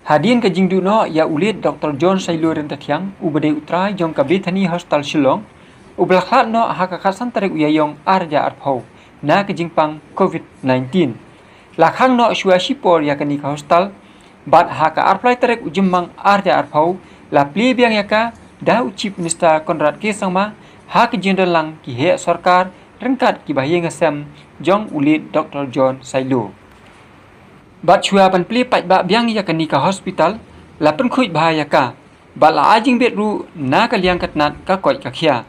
Hadian ke jingdu no ya ulit Dr. John Sailo rentatiang ubade utrai jong ka Bethany Hospital Shillong ublakhat no hakakasan tarik uyayong arja arpau na ke jingpang COVID-19. Lakhang no shua shipor ya kani ka hostel bat haka arplai tarik ujemmang arja arpau la plie biang yaka da Chief Minister Konrad K sangma hak jenderal lang ki he sarkar rengkat ki bahye ngasem jong ulit Dr. John Sailo. Bat chua pan pli pat ba biang ya kani ka hospital la pen khuit bahaya ka bat la ajing bet ru na ka liang katnat ka koi ka khia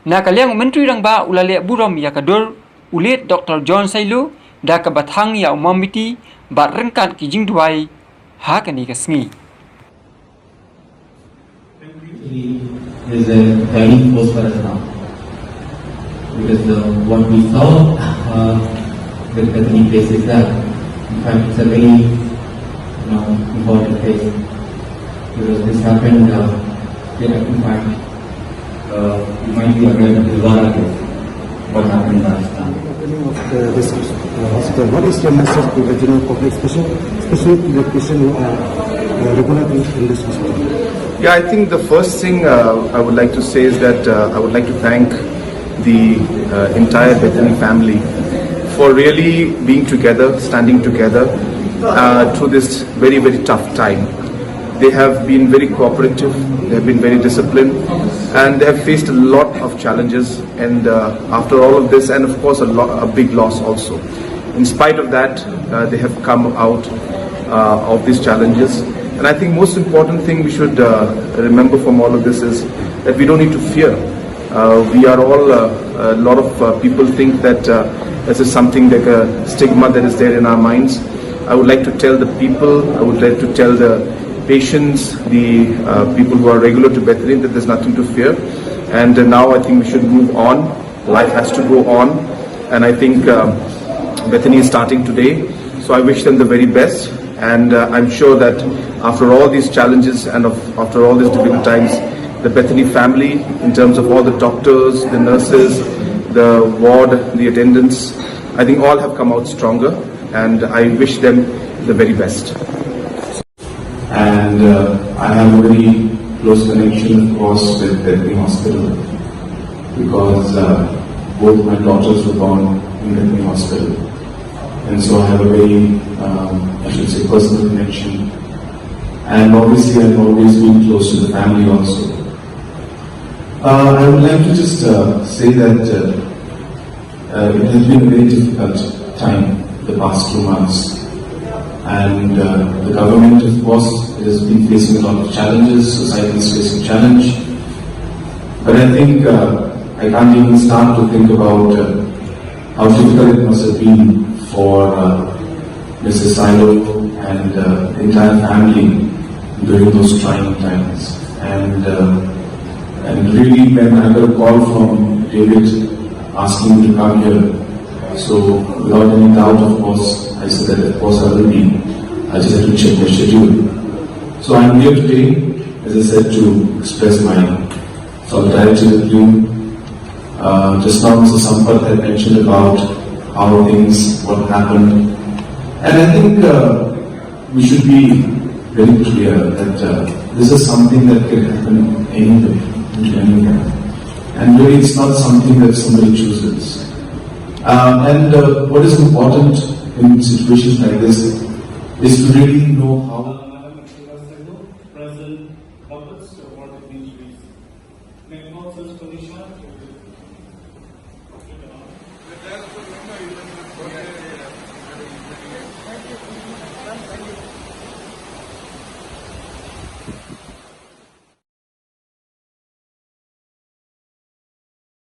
na ka liang menteri rang ba ulale burom ya ka dor ulit Dr. John Sailo da ka bathang ya umamiti bat rengkat ki jing duai ha kani ka sngi is a guiding force for us now because what we saw the Bethany place is that in fact it's a very important place because this happened in fact you might be aware of the Vara case what happened last time. This hospital, what is your message to the general public, especially to the patients who are regularly in this hospital? Yeah, I think the first thing I would like to say is that I would like to thank the entire Bethany family for really being together, standing together through this very, very tough time. They have been very cooperative, they have been very disciplined, and they have faced a lot of challenges. And after all of this, and of course a big loss also, in spite of that, they have come out of these challenges. And I think most important thing we should remember from all of this is that we don't need to fear. We are all, a lot of people think that this is something like a stigma that is there in our minds. I would like to tell the people, I would like to tell the patients, the people who are regular to Bethany that there's nothing to fear. And now I think we should move on. Life has to go on. And I think Bethany is starting today. So I wish them the very best. And I'm sure that after all these challenges and after all these difficult times, the Bethany family, in terms of all the doctors, the nurses, the ward, the attendants, I think all have come out stronger, and I wish them the very best. And I have a very close connection, of course, with Bethany Hospital because both my daughters were born in Bethany Hospital. And so I have a very, I should say, personal connection. And obviously I've always been close to the family also. I would like to just say that it has been a very difficult time the past 2 months. And the government, of course, has been facing a lot of challenges, society is facing challenge. But I think I can't even start to think about how difficult it must have been for Mrs. Silo and the entire family during those trying times. And really, when I got a call from David asking me to come here, so without any doubt, of course, I said that of course I will be. I just had to check my schedule. So I'm here today, as I said, to express my solidarity with you. Just now Mr. Sampath had mentioned about how things, what happened. And I think we should be very clear that this is something that can happen anywhere, anywhere. And really it's not something that somebody chooses. And what is important in situations like this is to really know how. Present puppets to what it means. Make no such condition.